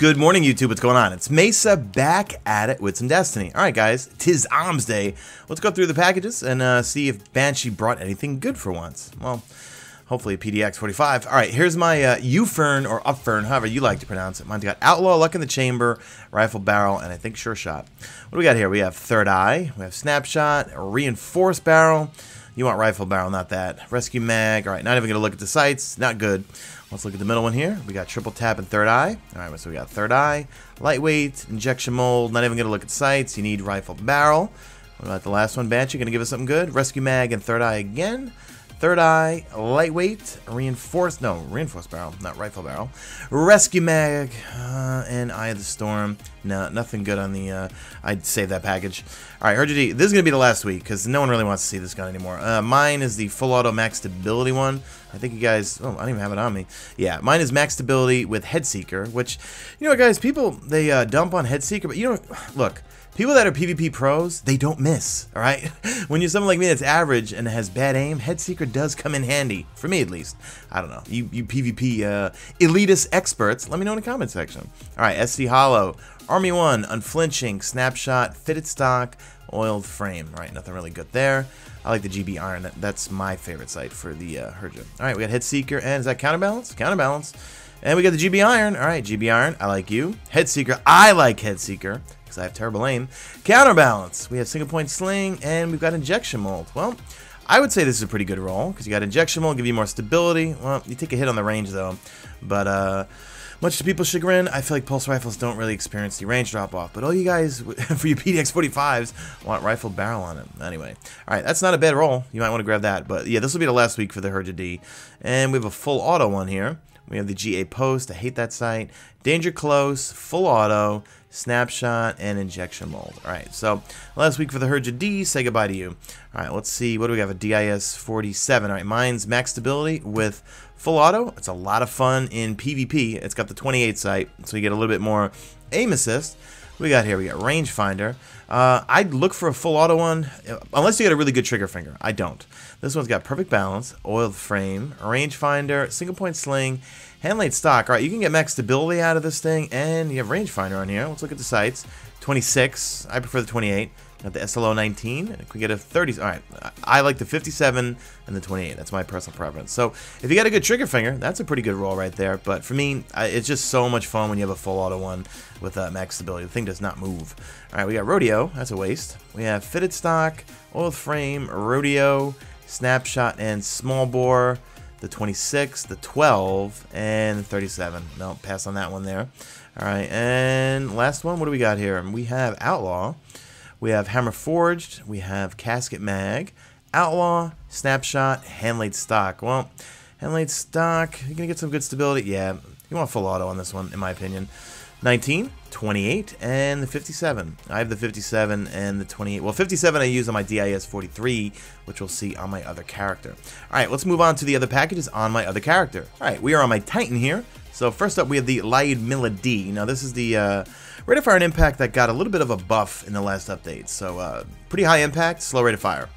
Good morning, YouTube. What's going on? It's Mesa back at it with some Destiny. All right, guys, 'tis Arms Day. Let's go through the packages and see if Banshee brought anything good for once. Well, hopefully PDX-45. All right, here's my U-Fern or Upfern, however you like to pronounce it. Mine's got Outlaw, Luck in the Chamber, Rifle Barrel, and I think Sure Shot. What do we got here? We have Third Eye, we have Snapshot, a Reinforced Barrel. You want Rifle Barrel, not that. Rescue Mag. All right, not even going to look at the sights. Not good. Let's look at the middle one here. We got Triple Tap and Third Eye. All right, so we got Third Eye, Lightweight, Injection Mold. Not even going to look at sights. You need Rifle Barrel. What about the last one, Banshee? Going to give us something good? Rescue Mag and Third Eye again. Third Eye, Lightweight, Reinforced Barrel, not Rifle Barrel. Rescue Mag, and Eye of the Storm. No, nothing good on the, I'd save that package. Alright, Herja D, this is going to be the last week, because no one really wants to see this gun anymore. Mine is the Full Auto Max Stability one. I think you guys, oh, I don't even have it on me. Yeah, mine is Max Stability with Head Seeker, which, you know what, guys, people, they dump on Head Seeker, but you know, look. People that are PvP pros, they don't miss, alright? When you're someone like me that's average and has bad aim, Head Seeker does come in handy. For me, at least. I don't know. You PvP elitist experts, let me know in the comment section. Alright, SC Hollow, Army 1, Unflinching, Snapshot, Fitted Stock, Oiled Frame. Alright, nothing really good there. I like the GB Iron. That's my favorite sight for the Herja. Alright, we got Head Seeker, and is that Counterbalance? Counterbalance. And we got the GB Iron. Alright, GB Iron, I like you. Head Seeker, I like Head Seeker. I have terrible aim. Counterbalance. We have single point sling, and we've got injection mold. Well, I would say this is a pretty good roll because you got injection mold, give you more stability. Well, you take a hit on the range though, but much to people's chagrin, I feel like pulse rifles don't really experience the range drop off. But all you guys for your PDX-45s want rifle barrel on it. Anyway, all right, that's not a bad roll. You might want to grab that. But yeah, this will be the last week for the Herja D, and we have a full auto one here. We have the GA Post. I hate that sight. Danger Close, Full Auto, Snapshot, and Injection Mold. Alright, so last week for the Herja D, say goodbye to you. Alright, let's see. What do we have? A DIS-47. Alright, mine's Max Stability with Full Auto. It's a lot of fun in PvP. It's got the 28 sight, so you get a little bit more aim assist. We got here, we got Rangefinder. I'd look for a full auto one, unless you got a really good trigger finger. I don't. This one's got perfect balance, oiled frame, rangefinder, single point sling, hand laid stock. Alright, you can get max stability out of this thing, and you have rangefinder on here. Let's look at the sights. 26, I prefer the 28. Got the SLO 19, and we get a 30. Alright, I like the 57 and the 28. That's my personal preference. So, if you got a good trigger finger, that's a pretty good roll right there. But for me, it's just so much fun when you have a full auto one with max stability. The thing does not move. Alright, we got Rodeo. That's a waste. We have Fitted Stock, Oiled Frame, Rodeo, Snapshot, and Small Bore. The 26, the 12, and the 37. No, pass on that one there. Alright, and last one, what do we got here? We have Outlaw. We have Hammer Forged, we have Casket Mag, Outlaw, Snapshot, Hand-Laid Stock. Well, Hand-Laid Stock, you're going to get some good stability. Yeah, you want full auto on this one, in my opinion. 19, 28, and the 57. I have the 57 and the 28. Well, 57 I use on my DIS-43, which we'll see on my other character. Alright, let's move on to the other packages on my other character. Alright, we are on my Titan here. So first up, we have the Light Milla D. Now, this is the rate of fire and impact that got a little bit of a buff in the last update. So, pretty high impact, slow rate of fire.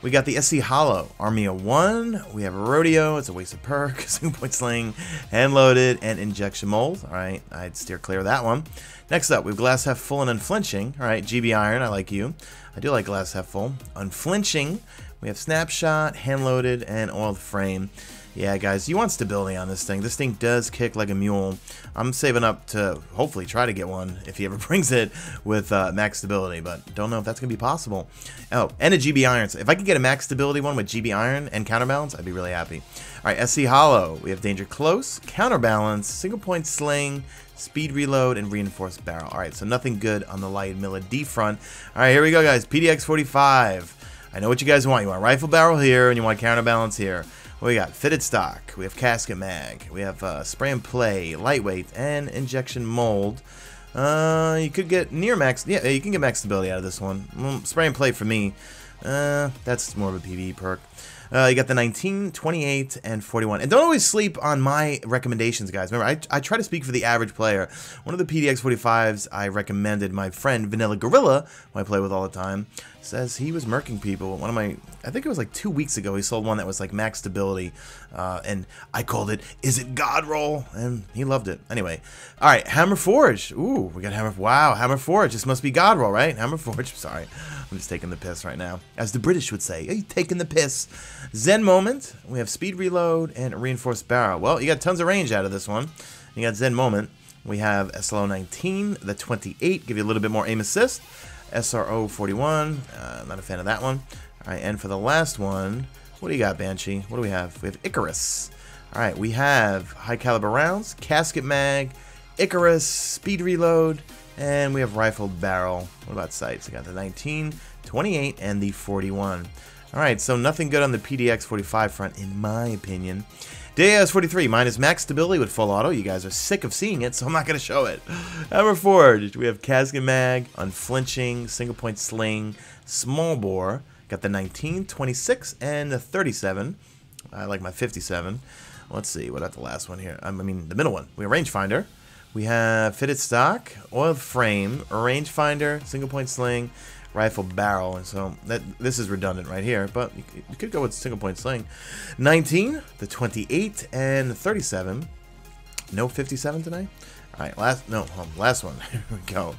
We got the SC Hollow, Army of 1. We have a Rodeo, it's a wasted perk, single point sling, hand loaded, and injection mold. Alright, I'd steer clear of that one. Next up, we have Glass Half Full and Unflinching. Alright, GB Iron, I like you. I do like Glass Half Full. Unflinching, we have Snapshot, hand loaded, and oiled frame. Yeah, guys, you want stability on this thing. This thing does kick like a mule. I'm saving up to hopefully try to get one if he ever brings it with max stability, but don't know if that's going to be possible. Oh, and a GB Iron. So if I could get a max stability one with GB Iron and Counterbalance, I'd be really happy. All right, SC Hollow. We have Danger Close, Counterbalance, Single Point Sling, Speed Reload, and Reinforced Barrel. All right, so nothing good on the Light Milla D front. All right, here we go, guys. PDX-45. I know what you guys want. You want Rifle Barrel here, and you want Counterbalance here. We got Fitted Stock, we have Casket Mag, we have Spray and Play, Lightweight, and Injection Mold. You could get near max, yeah, you can get max stability out of this one. Spray and Play for me, that's more of a PvE perk. You got the 19, 28, and 41. And don't always sleep on my recommendations, guys. Remember, I try to speak for the average player. One of the PDX-45s I recommended my friend Vanilla Gorilla, who I play with all the time, says he was murking people. One of my, I think it was like 2 weeks ago, he sold one that was like max stability, and I called it, is it God roll? And he loved it. Anyway, all right, Hammer Forge. Ooh, we got Hammer, wow, Hammer Forge. This must be God roll, right? Hammer Forge, sorry. I'm just taking the piss right now. As the British would say, are you taking the piss? Zen Moment, we have Speed Reload and Reinforced Barrel. Well, you got tons of range out of this one. You got Zen Moment. We have SLO 19, the 28, give you a little bit more aim assist. SRO 41, not a fan of that one. All right, and for the last one, what do you got, Banshee? What do we have? We have Icarus. All right, we have high caliber rounds, casket mag, Icarus, speed reload, and we have rifled barrel. What about sights? I got the 19, 28, and the 41. All right, so nothing good on the PDX-45 front, in my opinion. DAS-43 minus max stability with full auto. You guys are sick of seeing it, so I'm not going to show it. Hammer Forge, we have casket mag, unflinching, single point sling, small bore. Got the 19, 26, and the 37. I like my 57. Let's see, what about the last one here? I mean, the middle one. We have rangefinder. We have fitted stock, oiled frame, a rangefinder, single point sling, rifle barrel, and so this is redundant right here, but you could go with single point sling. 19, the 28, and the 37. No 57 tonight. All right, last one. Here we go.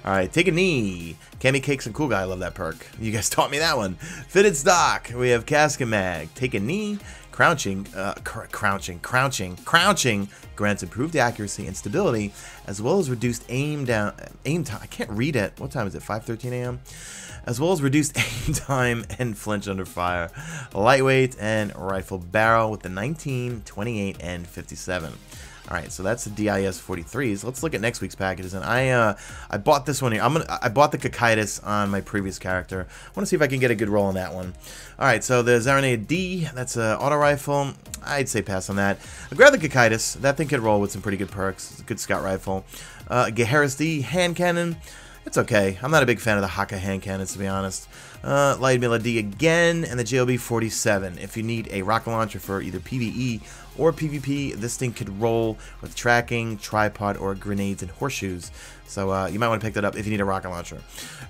All right, take a knee. Cami Cakes and Cool Guy, I love that perk. You guys taught me that one. Fitted stock. We have casket mag. Take a knee. Crouching grants improved accuracy and stability, as well as reduced aim time. I can't read it. What time is it? 5:13 a.m. As well as reduced aim time and flinch under fire. Lightweight and rifle barrel with the 19, 28, and 57. All right, so that's the DIS-43s. Let's look at next week's packages. And I bought this one here. I bought the Cocytus on my previous character. I want to see if I can get a good roll on that one. All right, so the Zaranea D, that's an auto rifle. I'd say pass on that. I grabbed the Cocytus. That thing could roll with some pretty good perks. It's a good scout rifle. Geharis D, hand cannon. It's okay. I'm not a big fan of the Haka hand cannons, to be honest. Light Mila D again, and the JLB 47. If you need a rocket launcher for either PvE or PvP, this thing could roll with tracking, tripod, or grenades and horseshoes. So you might want to pick that up if you need a rocket launcher.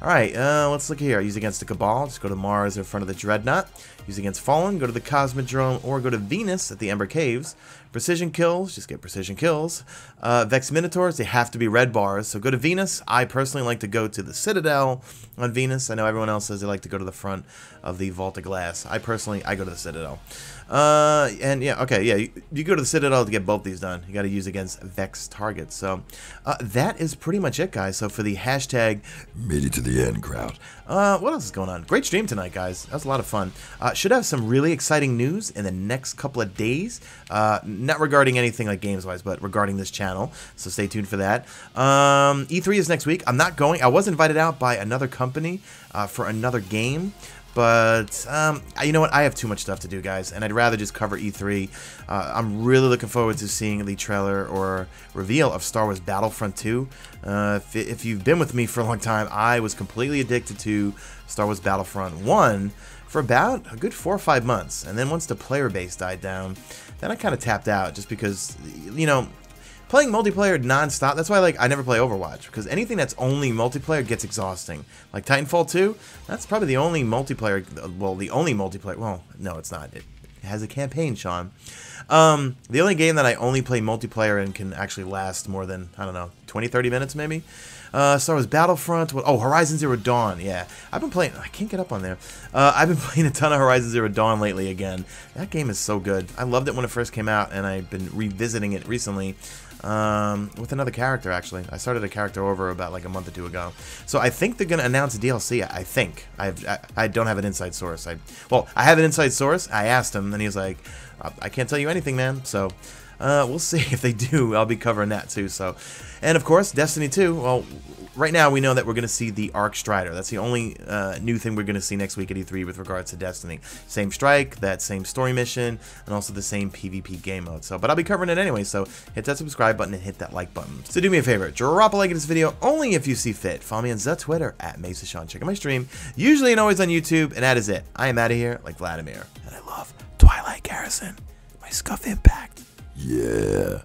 All right, let's look here. Use against the Cabal. Just go to Mars in front of the Dreadnought. Use against Fallen. Go to the Cosmodrome or go to Venus at the Ember Caves. Precision kills. Just get precision kills. Vex Minotaurs. They have to be red bars. So go to Venus. I personally like to go to the Citadel on Venus. I know everyone else says they like to go to the front of the Vault of Glass. I go to the Citadel. And yeah, okay, yeah, you go to the Citadel to get both these done. You got to use against Vex targets. So that is pretty much it, guys. So for the hashtag made it to the end crowd. What else is going on? Great stream tonight, guys. That was a lot of fun. Should have some really exciting news in the next couple of days. Not regarding anything like games-wise, but regarding this channel. So stay tuned for that. E3 is next week. I'm not going. I was invited out by another company for another game. But, you know what? I have too much stuff to do, guys, and I'd rather just cover E3. I'm really looking forward to seeing the trailer or reveal of Star Wars Battlefront 2. If you've been with me for a long time, I was completely addicted to Star Wars Battlefront 1 for about a good 4 or 5 months. And then once the player base died down, then I kind of tapped out just because, you know, playing multiplayer non-stop, that's why I never play Overwatch, because anything that's only multiplayer gets exhausting. Like Titanfall 2, that's probably the only multiplayer, well, no, it's not. It has a campaign, Sean. The only game that I only play multiplayer and can actually last more than, I don't know, 20, 30 minutes maybe. Star Wars Battlefront, Horizon Zero Dawn, yeah. I've been playing, I can't get up on there. I've been playing a ton of Horizon Zero Dawn lately again. That game is so good. I loved it when it first came out, and I've been revisiting it recently. With another character, actually. I started a character over about like a month or two ago. So I think they're going to announce a DLC, I think. I don't have an inside source. I have an inside source. I asked him, and he was like, I can't tell you anything, man. So we'll see if they do. I'll be covering that too. So, and of course, Destiny 2. Well, right now we know that we're going to see the Arc Strider. That's the only new thing we're going to see next week at E3 with regards to Destiny. Same strike, that same story mission, and also the same PvP game mode. So, but I'll be covering it anyway, so hit that subscribe button and hit that like button. So do me a favor, drop a like in this video only if you see fit. Follow me on the Twitter at Mesa Sean. Check out my stream, usually and always on YouTube, and that is it. I am out of here like Vladimir. And I love Twilight Garrison, my Scuff Impact. Yeah.